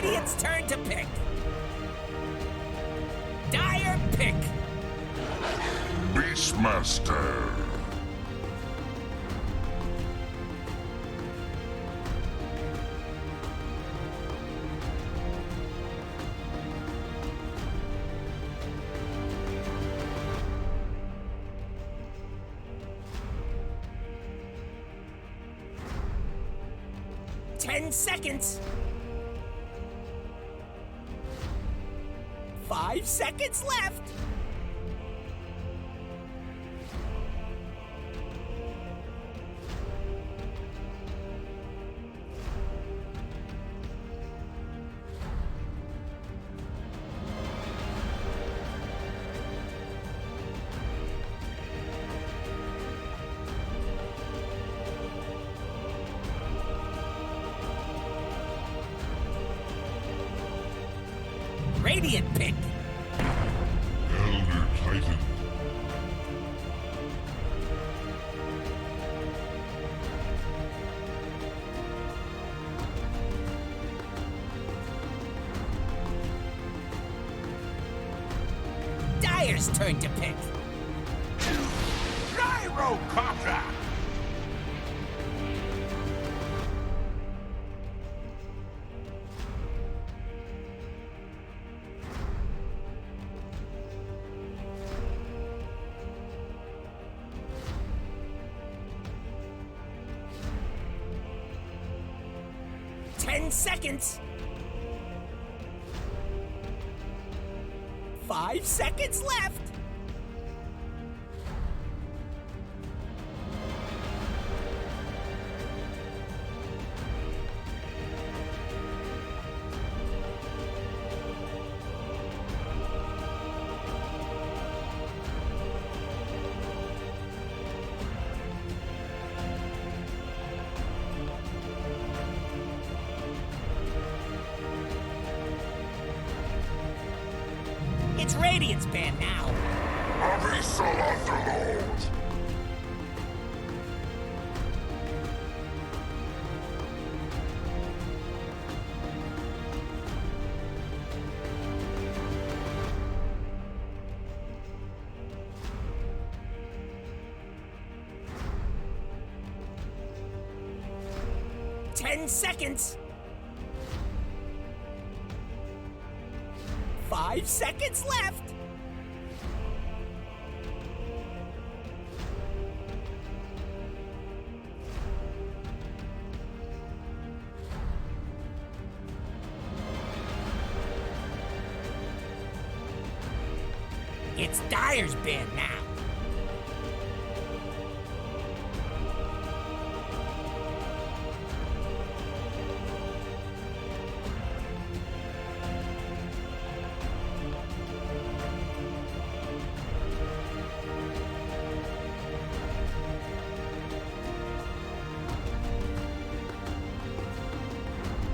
Radiant's turn to pick. Dire pick. Beastmaster. Ten seconds. 5 seconds left. Radiant pick. Elder Titan. Dire's turn to pick. Gyrocopter. Ten seconds. 5 seconds left. It's Radiant's band now. Abyssal Underlord. Ten seconds. 5 seconds left. It's Dire's band now.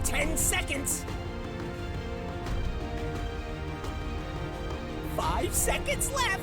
Ten seconds. 5 seconds left.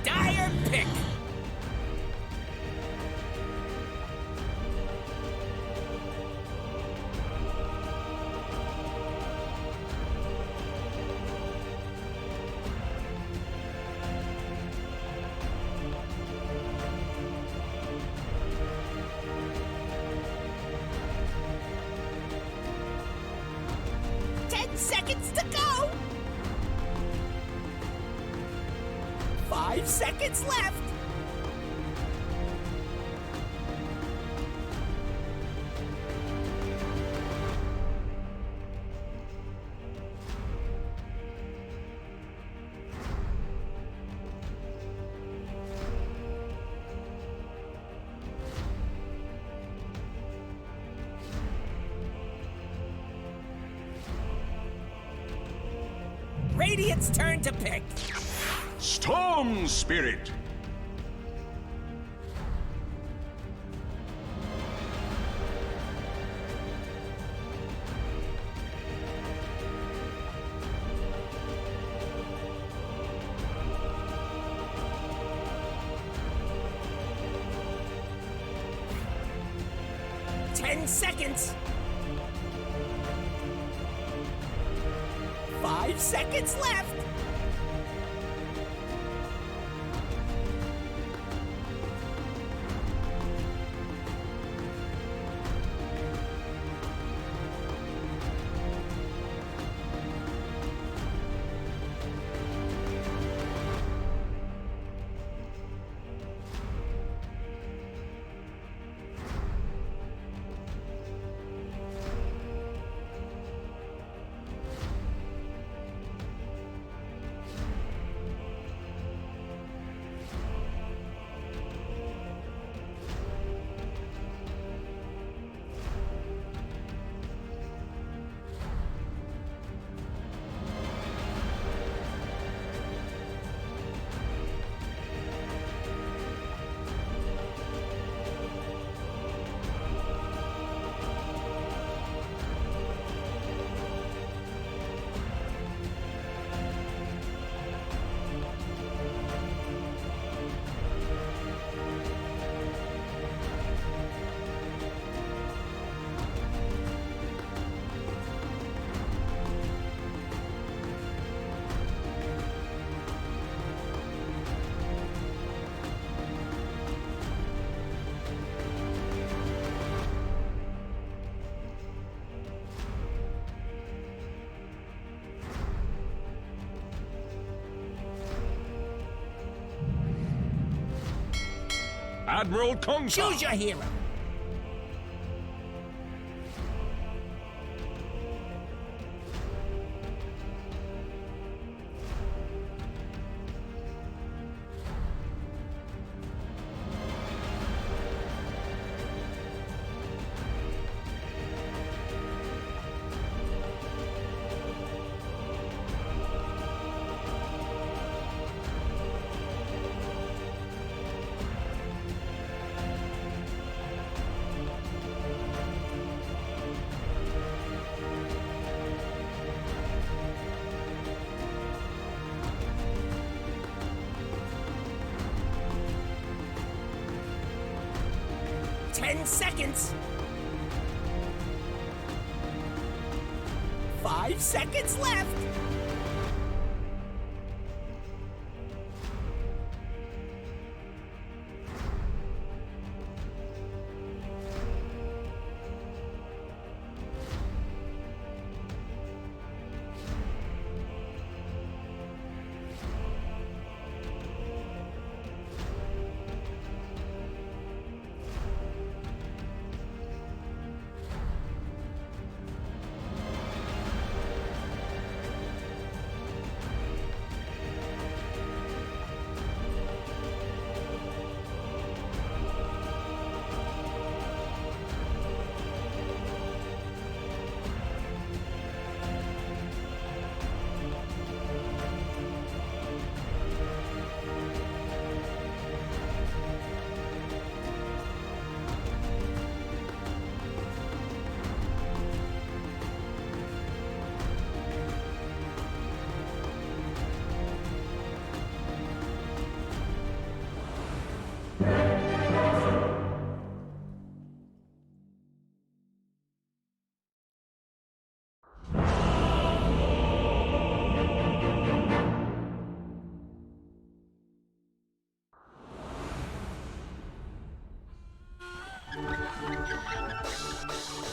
Dire pick. Seconds to go. 5 seconds left. idiot's turn to pick. Storm Spirit. Seconds. 5 seconds left. Admiral Kong. Choose your hero. Seconds. 5 seconds left.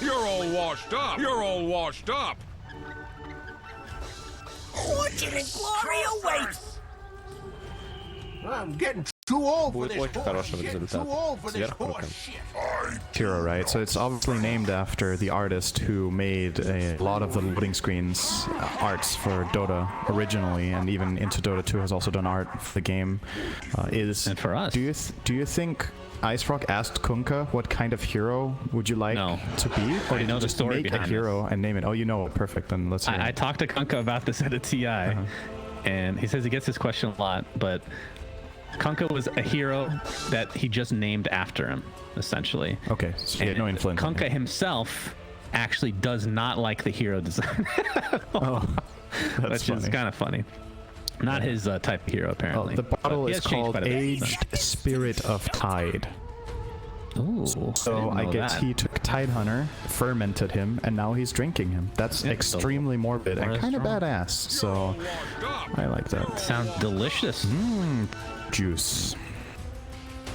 You're all washed up. You're all washed up. Fortune and glory await. I'm getting too old for Будет this очень хороший horse shit. результат. Too old for this Сверху horse прям. shit. Hero, right? So it's obviously named after the artist who made a lot of the loading screens arts for Dota originally, and even into Dota 2 has also done art for the game. And for us. Do you think Ice Rock asked Kunkka what kind of hero would you like to be? Or I know the just story make a behind hero and name it. Oh, you know it. Perfect. Then let's hear I it. talked to Kunkka about this at a TI, and he says he gets this question a lot, but Kunkka was a hero that he just named after him, essentially. Okay, so you had no influence. Kunkka himself actually does not like the hero design. That's which is kind of funny. Not his type of hero, apparently. The bottle is called quite a bit, Aged Spirit of Tide. Ooh, So I didn't know guess that. he took Tide Hunter, fermented him, and now he's drinking him. That's extremely morbid and kind of badass. So I like that. Sounds delicious. Juice.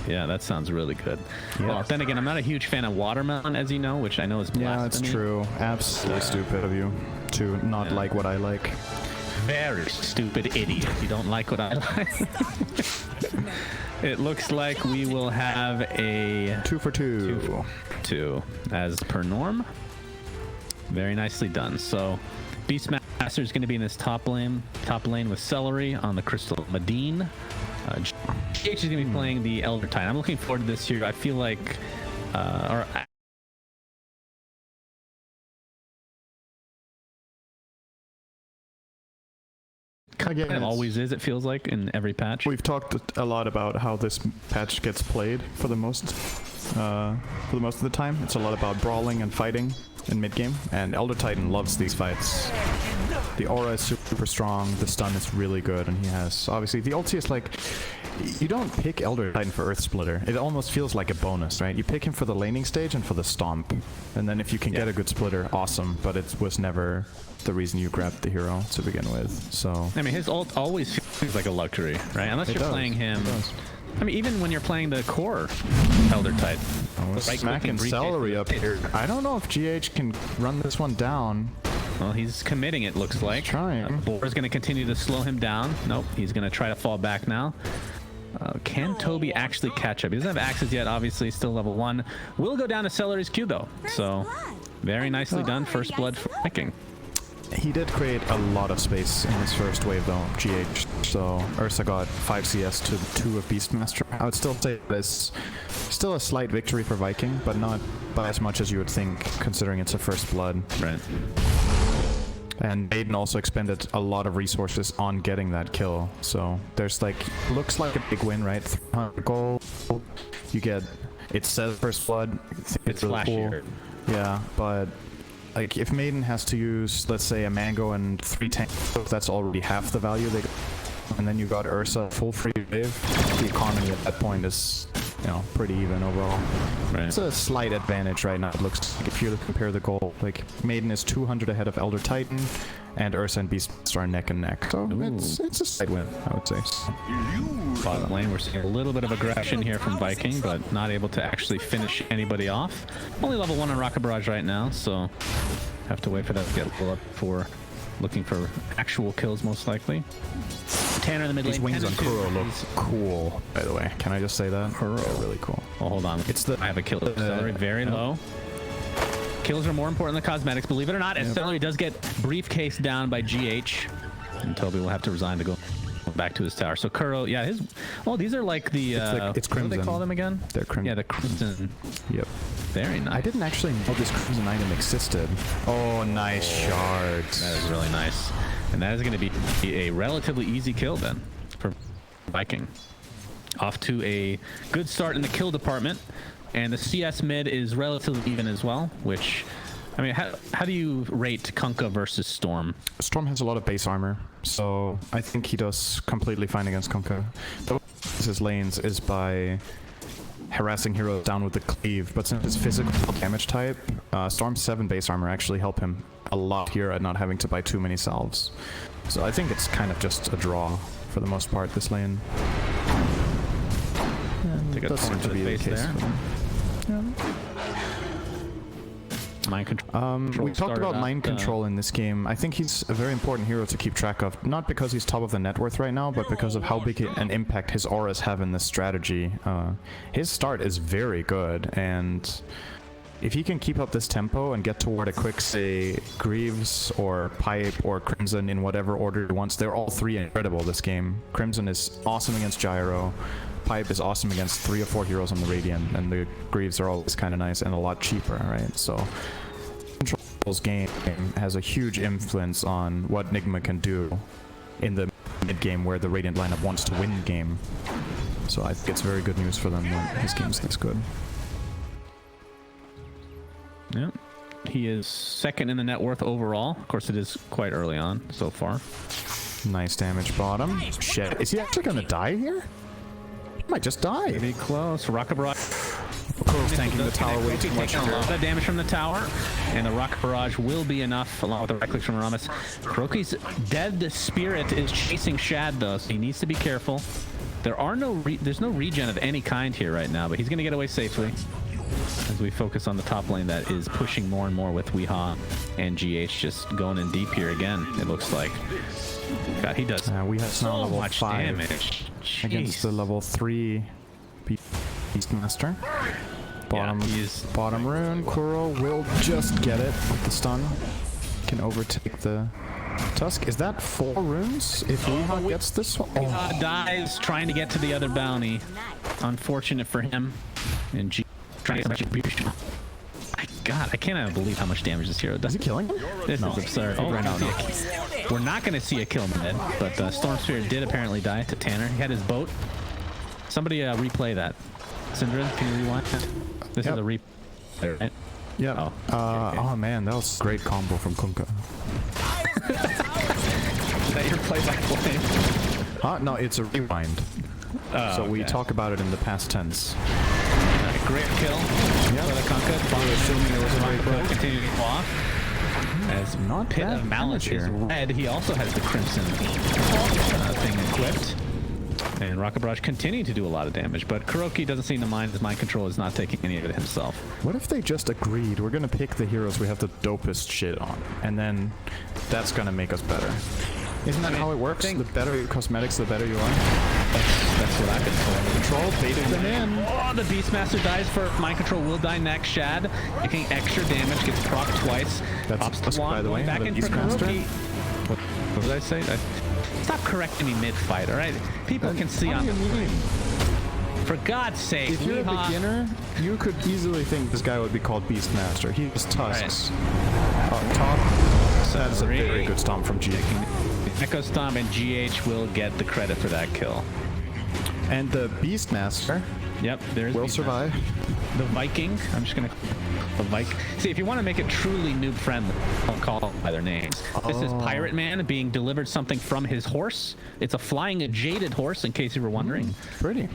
Yeah, that sounds really good. Yeah. Well, then again, I'm not a huge fan of watermelon, as you know, which I know is blasphemy. Yeah, it's true. Absolutely stupid of you to not like what I like. Very stupid idiot. You don't like what I like. It looks like we will have a 2 for 2. 2 as per norm. Very nicely done. So Beastmaster is going to be in this top lane with Celery on the Crystal Medine. GH is going to be playing the Elder Titan. I'm looking forward to this year. I feel like Again, it always is, it feels like, in every patch. We've talked a lot about how this patch gets played for the most of the time. It's a lot about brawling and fighting in mid game, and Elder Titan loves these fights. The aura is super strong, the stun is really good, and he has obviously the ulti is like, you don't pick Elder Titan for Earth Splitter. It almost feels like a bonus, right? You pick him for the laning stage and for the stomp, and then if you can get a good splitter, awesome. But it was never the reason you grabbed the hero to begin with. So I mean, his ult always feels like a luxury, right? Unless you're playing him. I mean, even when you're playing the core Elder Type. Oh, smacking Celery up here. I don't know if GH can run this one down. Well, he's committing, it looks like. He's trying. Boar's going to continue to slow him down. Nope, he's going to try to fall back now. Can Toby actually catch up? He doesn't have axes yet, obviously, still level 1. Will go down to Celery's Q, though. So, very nicely done. First blood for Viking. He did create a lot of space in his first wave, though, GH. So Ursa got 5 CS to 2 of Beastmaster. I would still say it's still a slight victory for Viking, but not by as much as you would think, considering it's a first blood. Right. And Aiden also expended a lot of resources on getting that kill. So there's like, looks like a big win, right? 300 gold. You get, it says first blood. It's really flashier. cool. Yeah, but like if Maiden has to use, let's say, a Mango and 3 tanks, that's already half the value they got. And then you got Ursa full free wave. The economy at that point is, you know, pretty even overall. Right. It's a slight advantage right now. It looks like if you compare the goal, like Maiden is 200 ahead of Elder Titan, and Ursa and Beast are neck and neck. So it's a slight win, I would say. Bottom lane, we're seeing a little bit of aggression here from Viking, but not able to actually finish anybody off. Only level 1 on Rocket Barrage right now, so have to wait for that to get level up for looking for actual kills, most likely. Tanner in the mid lane. These wings on Kuro look cool, by the way. Can I just say that? Kuro. They're really cool. Oh, hold on. It's the I have a kill. Celery very low. Kills are more important than cosmetics, believe it or not. And Celery does get briefcase down by GH. And Toby will have to resign to go back to his tower. So Kuro, yeah, his... Oh, these are like the... it's Crimson. What do they call them again? They're Crimson. Yeah, the Crimson. Yep. Very nice. I didn't actually know this Crimson item existed. Oh, nice shards. That is really nice. And that is going to be a relatively easy kill then for Viking. Off to a good start in the kill department. And the CS mid is relatively even as well, which... I mean, how do you rate Kunkka versus Storm? Storm has a lot of base armor, so I think he does completely fine against Kunkka. The way he uses his lanes is by harassing heroes down with the cleave, but since his physical damage type, Storm's 7 base armor actually help him a lot here at not having to buy too many salves. So I think it's kind of just a draw for the most part, this lane. Take a Does seem to be the case for them. Mind control. We talked about mind control in this game. I think he's a very important hero to keep track of, not because he's top of the net worth right now, but because of how big an impact his auras have in this strategy. His start is very good, and if he can keep up this tempo and get toward a quick, say, Greaves or Pipe or Crimson in whatever order he wants, they're all 3 incredible this game. Crimson is awesome against Gyro. pipe is awesome against 3 or 4 heroes on the Radiant, and the Greaves are always kind of nice and a lot cheaper, right? So Control's game has a huge influence on what Nigma can do in the mid game where the Radiant lineup wants to win the game. So I think it's very good news for them when his game's this good. Yeah. He is second in the net worth overall. Of course, it is quite early on so far. Nice damage bottom. Shit. Is he actually gonna die here? He might just die. Pretty close. Rocket Barrage. Kuro's tanking the tower way too much. A lot of damage from the tower, and the Rocket Barrage will be enough, along with the right clicks from Ramus. Kuroki's dead spirit is chasing Shad, though, so he needs to be careful. There's no regen of any kind here right now, but he's gonna get away safely. As we focus on the top lane that is pushing more and more with Weehaw and GH just going in deep here again, it looks like. God, he does we have so level much 5 damage. against the level 3 Beastmaster. Bottom rune. Kuro will just get it with the stun. Can overtake the Tusk. Is that 4 runes if Weehaw gets this one? Weehaw dies trying to get to the other bounty. Unfortunate for him. And trying to retribution. God, I cannot believe how much damage this hero does. Is he killing him? This is absurd. Oh, no. We're not going to see a kill mid, but Storm Spirit did apparently die to Tanner. He had his boat. Somebody replay that. Syndra, can you rewind? This is a replay, right? Yeah. Oh man, that was a great combo from Kunkka. Is that your play-by-play? No, it's a rewind. So we talk about it in the past tense. Great kill for the Kunkka. Assuming it was a great kill. Continuing to go off. As Not Pit bad of Malice damage is here. red, he also has the Crimson thing equipped. And Rocket Barrage continuing to do a lot of damage, but Kuroki doesn't seem to mind. His mind control is not taking any of it himself. What if they just agreed, we're gonna pick the heroes we have the dopest shit on, and then that's gonna make us better? Isn't that how it works? The better your cosmetics, the better you are? That's what I've been told. Control, baited them in. Oh, the Beastmaster dies for mind control. Will die next. Shad taking extra damage, gets procced twice. That's Pops Tusk, the wand, by the way, back the in for Beastmaster. Kuroki. What did I say? Stop correcting me mid-fight, all right? People can see on the screen. For God's sake, If you're a Weehaw- beginner, you could easily think this guy would be called Beastmaster. He has tusks. Up top, that is a very good stomp from GH. Echo Stomp and GH will get the credit for that kill. And the Beastmaster Yep, there's will Beastmaster. survive. The Viking. I'm just gonna the Viking. See, if you want to make it truly noob friendly, I'll call them by their names. This is Pirate Man being delivered something from his horse. It's a flying a jaded horse, in case you were wondering. Pretty.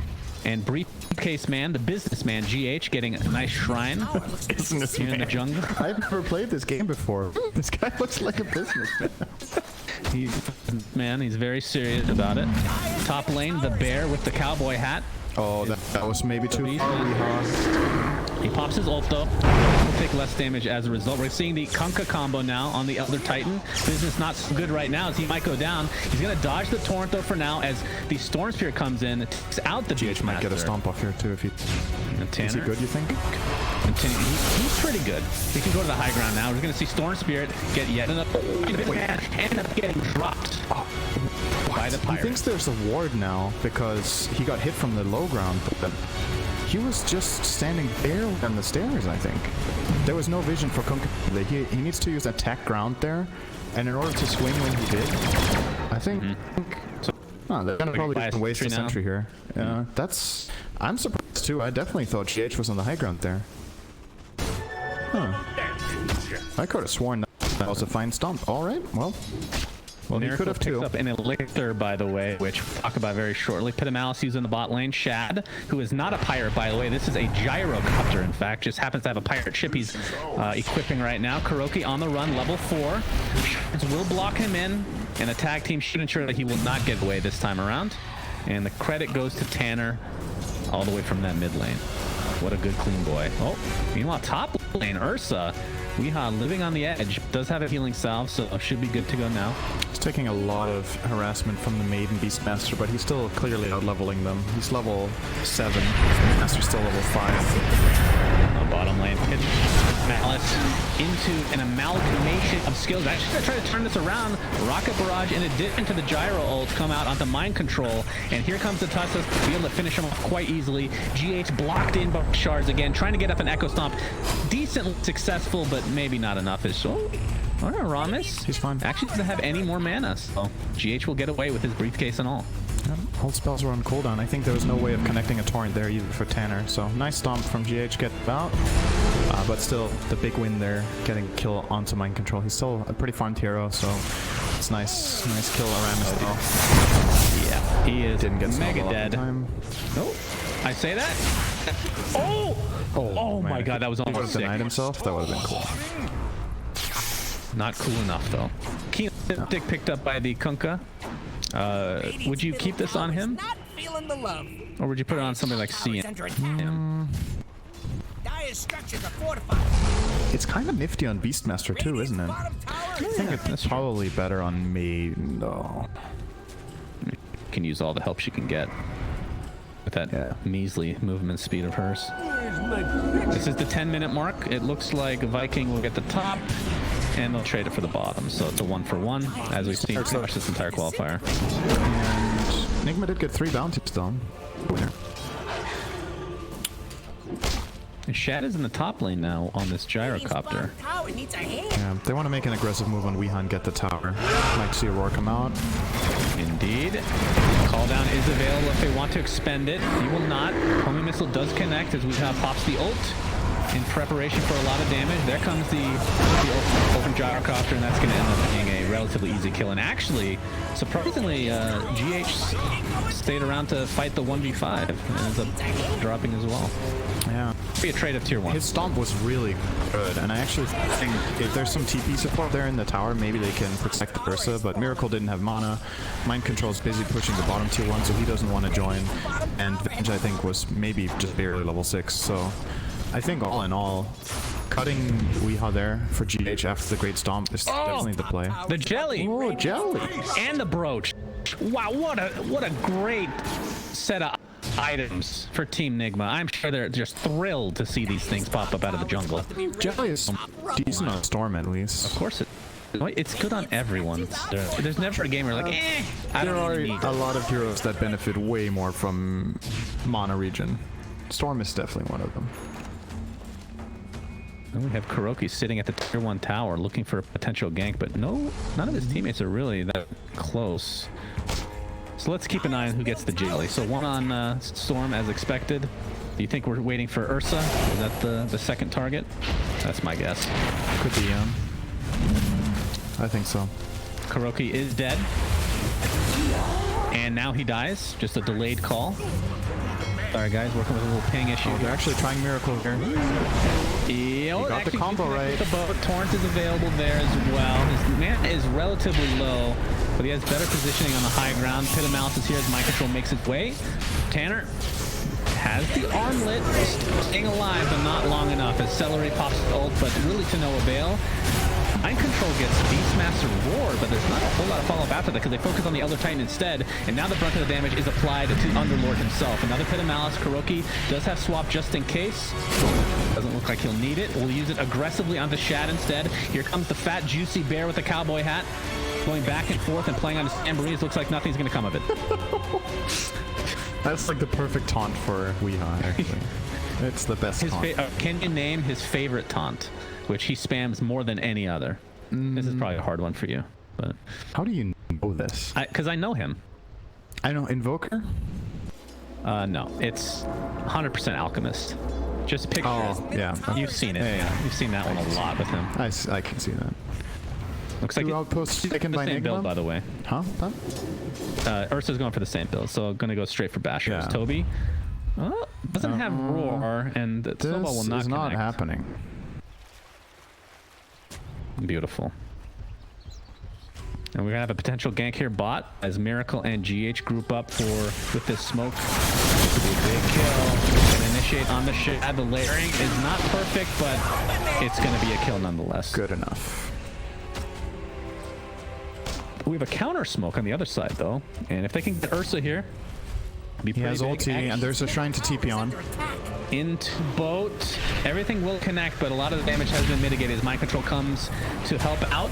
And Briefcase Man, the businessman GH, getting a nice shrine here in the jungle. I've never played this game before. This guy looks like a businessman. He's very serious about it. Top lane, the bear with the cowboy hat. Oh, that was maybe too far. He pops his ult though. He'll take less damage as a result. We're seeing the Kunkka combo now on the other Titan. Business not so good right now as he might go down. He's gonna dodge the torrent though for now as the Storm Spear comes in, takes out the GH might get a stomp off here too if he... Is he good, you think? He's pretty good. We can go to the high ground now. We're gonna see Storm Spirit get yet another end up getting dropped by the He pirate. thinks there's a ward now because he got hit from the low ground, but he was just standing there on the stairs, I think. There was no vision for Kunkka. He needs to use attack ground there, and in order to swing when he did, I think... they're gonna probably waste a sentry here. Yeah, I'm surprised too. I definitely thought GH was on the high ground there. I could have sworn that was a fine stomp. Alright, well, he could have too. Up an elixir, by the way, which we'll talk about very shortly. Pit of Malice using the bot lane. Shad, who is not a pirate, by the way. This is a gyrocopter, in fact. Just happens to have a pirate ship he's equipping right now. Kuroki on the run, level 4. Will block him in, and the tag team should ensure that he will not get away this time around. And the credit goes to Tanner all the way from that mid lane. What a good clean boy. Oh, meanwhile, top lane, Ursa. Weehaw living on the edge. Does have a healing salve, so should be good to go now. He's taking a lot of harassment from the Maiden Beastmaster, but he's still clearly out-leveling them. He's level 7. Master's still level 5. On bottom lane, Pit Malice into into an amalgamation of skills. Actually, gonna try to turn this around. Rocket Barrage, in addition to the gyro ult, come out onto mind control, and here comes the Tussas to be able to finish him off quite easily. GH blocked in by shards again, trying to get up an Echo Stomp. Decently successful, but maybe not enough. Oh, Ramus. He's fine. Actually doesn't have any more mana, so GH will get away with his briefcase and all. Hold spells were on cooldown. I think there was no way of connecting a torrent there either for Tanner. So nice stomp from GH, get out. But still, the big win there, getting kill onto mind control. He's still a pretty farmed hero, so it's nice kill around as well. Yeah, he is Didn't get mega snowball dead. Nope. I say that? Oh my man. god, that was He would almost have sick. denied himself. That would have been cool. Not cool enough, though. Keen Dick picked up by the Kunkka. Would you keep this on him? Not feeling the love. Or would you put it on something like Towers CM? under attack. Dire structures are fortified. It's kind of nifty on Beastmaster too, isn't it? Bottom tower I is think it's probably better on Maiden though. Can use all the help she can get with that measly movement speed of hers. This is the 10-minute mark. It looks like Viking will get the top, and they'll trade it for the bottom. So it's a 1-for-1, as we've seen pretty much this entire qualifier. And Nigma did get 3 bounties though. And Shad is in the top lane now on this gyrocopter. Tower needs a hand. Yeah, they want to make an aggressive move on Weehan, get the tower. Might see Aurora come out. Indeed. Call down is available if they want to expend it. He will not. Homing missile does connect as Weehan pops the ult in preparation for a lot of damage. There comes the open gyrocopter, and that's going to end up being a relatively easy kill. And actually, surprisingly, GH stayed around to fight the 1v5 and ends up dropping as well. Yeah. Be a trade of tier 1. His stomp was really good, and I actually think if there's some TP support there in the tower, maybe they can protect the Ursa, but Miracle didn't have mana. Mind Control's busy pushing the bottom tier 1, so he doesn't want to join. And Venge, I think, was maybe just barely level 6, so I think all in all, cutting Weeha there for GH after the Great Stomp is definitely the play. The jelly! Oh, jelly! And the brooch. Wow, what a great set of items for Team Nigma. I'm sure they're just thrilled to see these things pop up out of the jungle. Jelly is decent on Storm at least. Of course it's good on everyone. There's never a game where like, I There don't are even need a it. lot of heroes that benefit way more from mana regen. Storm is definitely one of them. And we have Kuroki sitting at the tier 1 tower looking for a potential gank, but none of his teammates are really that close. So let's keep an eye on who gets the jelly. So one on Storm as expected. Do you think we're waiting for Ursa? Is that the second target? That's my guess. Could be, I think so. Kuroki is dead. And now he dies. Just a delayed call. Sorry guys, working with a little ping issue. Oh, they're actually trying Miracle here. He got the combo right. The boat. Torrent is available there as well. His mana is relatively low, but he has better positioning on the high ground. Pit of Malice is here as Mind Control makes its way. Tanner has the armlet, staying alive, but not long enough as Celery pops the ult, but really to no avail. Mind Control gets Beastmaster Roar, but there's not a whole lot of follow-up after that because they focus on the Elder Titan instead, and now the brunt of the damage is applied to Underlord himself. Another Pit of Malice. Kuroki does have swap just in case. Doesn't look like he'll need it. We'll use it aggressively onto Shad instead. Here comes the fat, juicy bear with the cowboy hat, going back and forth and playing on his tambourines. Looks like nothing's going to come of it. That's like the perfect taunt for Weeha, actually. It's the best taunt. Can you name his favorite taunt, which he spams more than any other? This is probably a hard one for you, but How do you know this? because I know him. I know Invoker? No, it's 100% Alchemist. Just picture it. Yeah. You've seen it. Yeah. You've seen that one a lot with him. I can see that. Looks like Two it's outposts the taken by same build, Nigma? by the way. Huh? Ursa's going for the same build, so I'm going to go straight for Bashers. Yeah. Toby doesn't have Roar, and Snowball will This not is not connect. happening. Beautiful. And we're gonna have a potential gank here bot as Miracle and GH group up with this smoke. This could be a big kill. Gonna initiate on the Shad. The layering is not perfect, but it's gonna be a kill nonetheless. Good enough. We have a counter smoke on the other side though, and if they can get Ursa here, be He has pretty big. ulti, and there's a shrine to TP on. into boat. Everything will connect, but a lot of the damage has been mitigated as mind control comes to help out.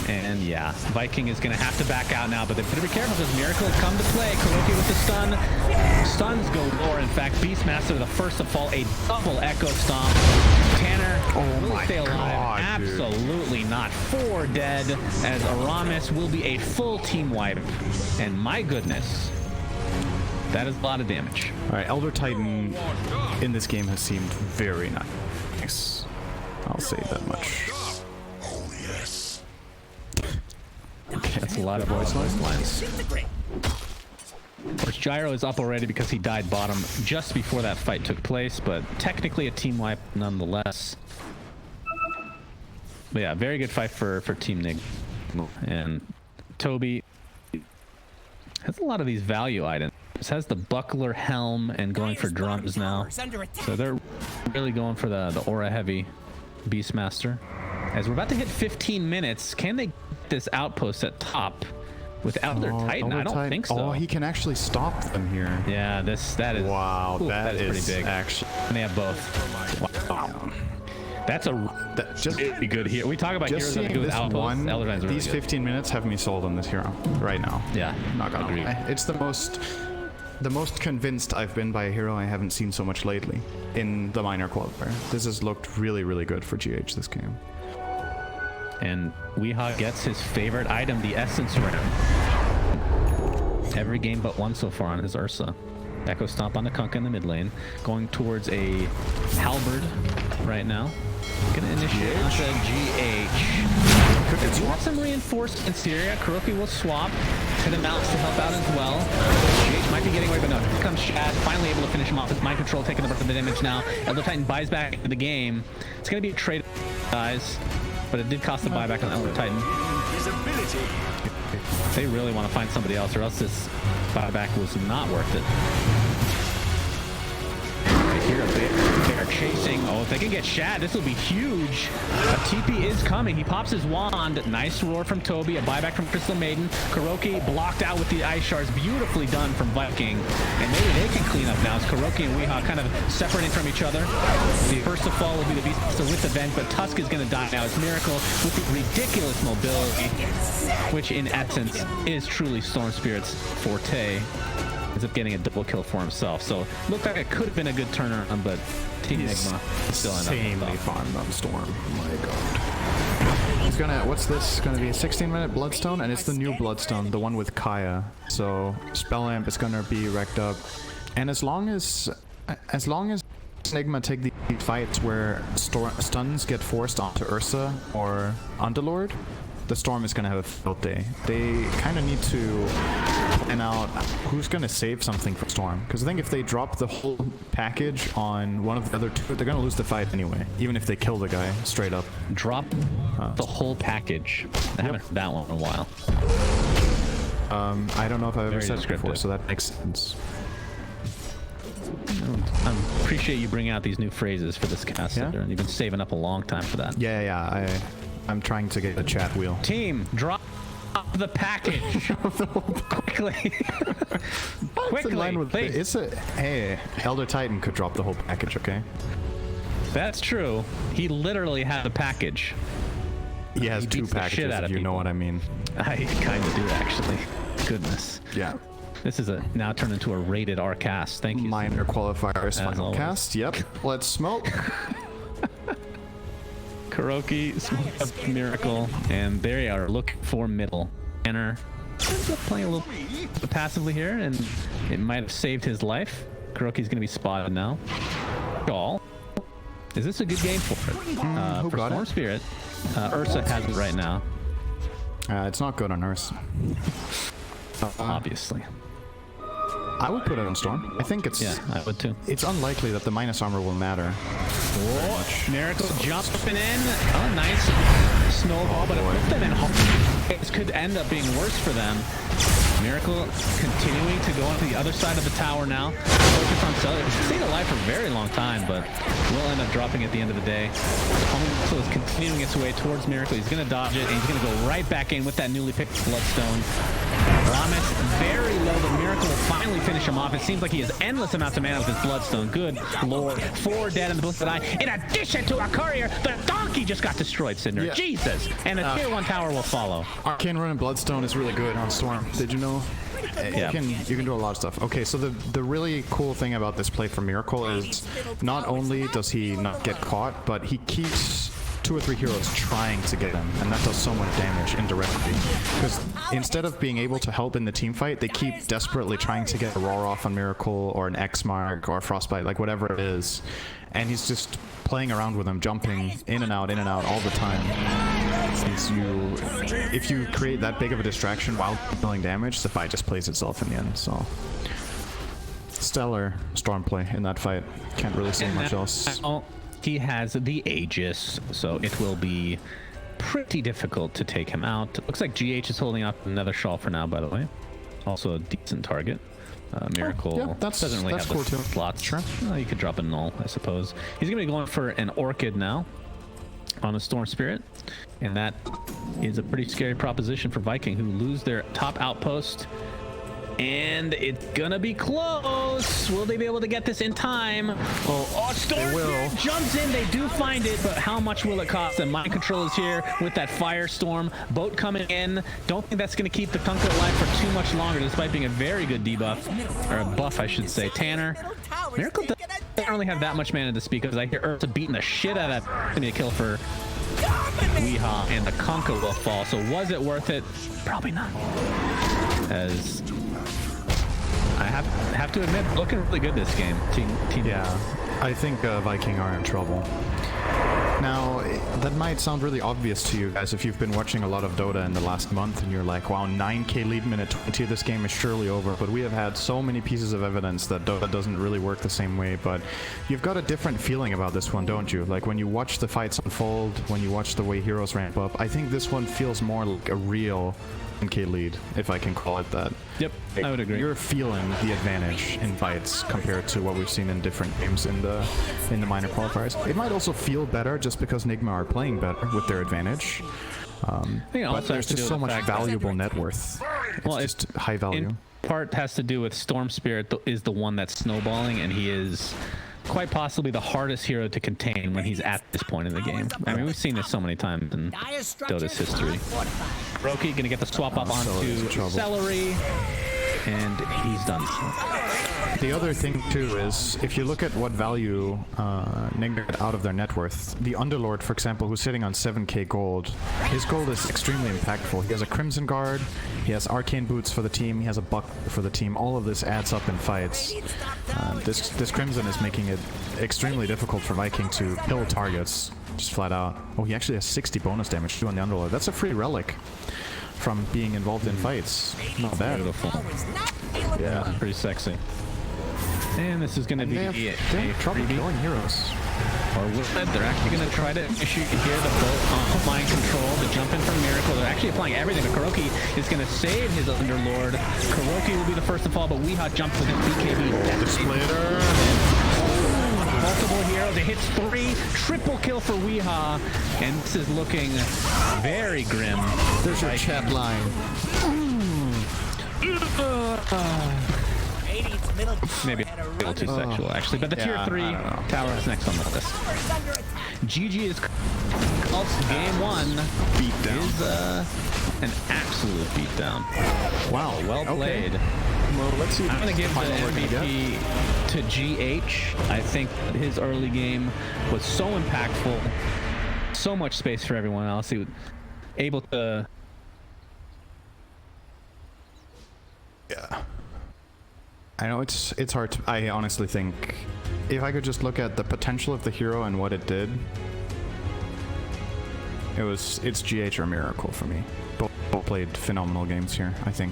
And yeah, Viking is going to have to back out now, but they better be careful because Miracle has come to play. Kuroki with the stun. Stuns galore. In fact, Beastmaster, the first to fall, a double Echo Stomp. Tanner will stay alive. Absolutely not. 4 dead as Aramis will be a full team wipe. And my goodness, that is a lot of damage. All right, Elder Titan in this game has seemed very nice. I'll say that much. That's a lot of voice lines. Of course, Gyro is up already because he died bottom just before that fight took place, but technically a team wipe nonetheless. But yeah, very good fight for Team Nigma. And Toby has a lot of these value items. Has the buckler, helm, and going for drums now. So they're really going for the aura heavy Beastmaster. As we're about to hit 15 minutes, can they get this outpost at top without their Titan? I don't think so. Oh, he can actually stop them here. Yeah, that is. Wow, that is pretty big. Actually, and they have both. Wow. That's just really good here. We talk about just heroes that do with outposts. Really these 15 minutes have me sold on this hero right now. Yeah, not gonna lie. It's the most convinced I've been by a hero I haven't seen so much lately in the minor qualifier. This has looked really, really good for GH this game. And Weehaw gets his favorite item, the Essence Ring. Every game but one so far on his Ursa. Echo Stomp on the Kunkka in the mid lane. Going towards a Halberd right now. Gonna initiate onto GH. If you want some reinforced in Syria, Kuroki will swap to the mounts to help out as well. GH might be getting away, but no, here comes Shad, finally able to finish him off with mind control, taking the brunt of the damage now. Elder Titan buys back into the game. It's gonna be a trade, guys, but it did cost the buyback on Elder Titan. They really want to find somebody else, or else this buyback was not worth it. Here they are chasing. Oh, if they can get Shad, this will be huge. A TP is coming. He pops his wand. Nice roar from Toby. A buyback from Crystal Maiden. Kuroki blocked out with the Ice Shards. Beautifully done from Viking. And maybe they can clean up now as Kuroki and Weehaw kind of separating from each other. The first to fall will be the Beastmaster with the vent, but Tusk is going to die now. It's Miracle with the ridiculous mobility, which in essence is truly Storm Spirit's forte. Ends up getting a double kill for himself. So looked like it could have been a good turnaround, but Team Nigma still insanely farmed on Storm. Oh my god. He's gonna, what's this? Gonna be a 16-minute Bloodstone, and it's the new Bloodstone, the one with Kaya. So Spell Amp is gonna be wrecked up. And as long as Nigma take the fights where stuns get forced onto Ursa or Underlord, the Storm is going to have a field day. They kind of need to plan out who's going to save something for Storm. Because I think if they drop the whole package on one of the other two, they're going to lose the fight anyway. Even if they kill the guy straight up. Drop the whole package. I haven't heard that one in a while. I don't know if I've ever said it before, so that makes sense. I appreciate you bringing out these new phrases for this cast. Yeah? You've been saving up a long time for that. Yeah. I'm trying to get the chat wheel. Team, drop the package. Quickly. Quickly, please. Hey, Elder Titan could drop the whole package, okay? That's true. He literally had a package. He has two packages, if you know what I mean. I kind of do, actually. Goodness. Yeah. This is now turned into a rated R cast. Thank you. Minor qualifiers, final cast. Yep. Let's smoke. Kuroki, Smoke Up Miracle, and there you are, looking for middle. Tanner ends up playing a little passively here, and it might have saved his life. Kuroki's going to be spotted now. Shawl. Is this a good game for it? For Storm Spirit, Ursa has it right now. It's not good on Ursa. Obviously. I would put it on Storm. I think it's... Yeah, I would too. It's unlikely that the minus armor will matter. Oh, Miracle jumping in. Oh, nice snowball, but it put them in hard. This could end up being worse for them. Miracle continuing to go onto the other side of the tower now. Focus on Cellular. He's stayed alive for a very long time, but will end up dropping at the end of the day. So is continuing its way towards Miracle. He's going to dodge it, and he's going to go right back in with that newly picked Bloodstone. Ramis very low, but Miracle will finally finish him off. It seems like he has endless amounts of mana with his Bloodstone. Good lord. 4 dead in the Blizzard Eye. In addition to a courier, the donkey just got destroyed, Cinder. Yeah. Jesus. And the tier 1 tower will follow. Arcane Rune and Bloodstone is really good on Storm. Did you know? Yeah. You can do a lot of stuff. Okay, so the really cool thing about this play from Miracle is not only does he not get caught, but he keeps 2 or 3 heroes trying to get him, and that does so much damage indirectly. Because instead of being able to help in the team fight, they keep desperately trying to get a roar off on Miracle or an X-Mark or a Frostbite, like whatever it is. And he's just playing around with them, jumping in and out all the time. If you create that big of a distraction while dealing damage, the fight just plays itself in the end. So stellar Storm play in that fight. Can't really say much else. He has the Aegis, so it will be pretty difficult to take him out. Looks like GH is holding up another shawl for now, by the way. Also a decent target. Miracle doesn't really have cool the too. slots. Sure. You could drop a null, I suppose. He's going to be going for an Orchid now on a Storm Spirit, and that is a pretty scary proposition for Viking, who lose their top outpost. And it's gonna be close. Will they be able to get this in time? Oh, Storm Spirit jumps in. They do find it, but how much will it cost them? Mind Control is here with that Firestorm. Boat coming in. Don't think that's gonna keep the Kunkka alive for too much longer, despite being a very good debuff, or a buff, I should say. Tanner. Miracle doesn't really have that much mana to speak of. I hear Ursa beating the shit out of that. Gonna be a kill for Weehaw, and the Kunkka will fall. So was it worth it? Probably not. As I have to admit, looking really good this game. Team. Yeah, I think Viking are in trouble. Now, that might sound really obvious to you guys if you've been watching a lot of Dota in the last month and you're like, wow, 9k lead minute 20, this game is surely over. But we have had so many pieces of evidence that Dota doesn't really work the same way. But you've got a different feeling about this one, don't you? Like when you watch the fights unfold, when you watch the way heroes ramp up, I think this one feels more like a real 10k lead, if I can call it that. Yep, I would agree. You're feeling the advantage in fights compared to what we've seen in different games in the minor qualifiers. It might also feel better just because Nigma are playing better with their advantage. But there's just so much valuable net worth. It's just high value. In part has to do with Storm Spirit is the one that's snowballing, and he is quite possibly the hardest hero to contain when he's at this point in the game. I mean, we've seen this so many times in Dota's history. Roki gonna get the swap up onto Celery, and he's done. The other thing too is, if you look at what value Nigma get out of their net worth, the Underlord, for example, who's sitting on 7k gold, his gold is extremely impactful. He has a Crimson Guard, he has Arcane Boots for the team, he has a Buck for the team. All of this adds up in fights. This Crimson is making it extremely difficult for Viking to kill targets, just flat out. Oh, he actually has 60 bonus damage too on the Underlord. That's a free relic from being involved in fights. Not bad. Beautiful. Yeah. Pretty sexy. And this is going to be they have trouble killing heroes. Or they're actually going to try to issue here the boat on Mind Control, the jump in from Miracle. They're actually applying everything, but Kuroki is going to save his Underlord. Kuroki will be the first to fall, but Weehaw jumps with his BKB. The Splitter. Multiple heroes. It hits 3. Triple kill for Weehaw. And this is looking very grim. There's your chat line. Maybe a little too sexual, actually. But the tier 3 tower is next on the list. GG is game 1 is an absolute beatdown. Wow, Well played. Okay. Well, let's see. I'm going to give the MVP to GH. I think his early game was so impactful. So much space for everyone else. He was able to... Yeah. I know it's hard to, I honestly think if I could just look at the potential of the hero and what it did, it's GH or Miracle for me. Both played phenomenal games here, I think.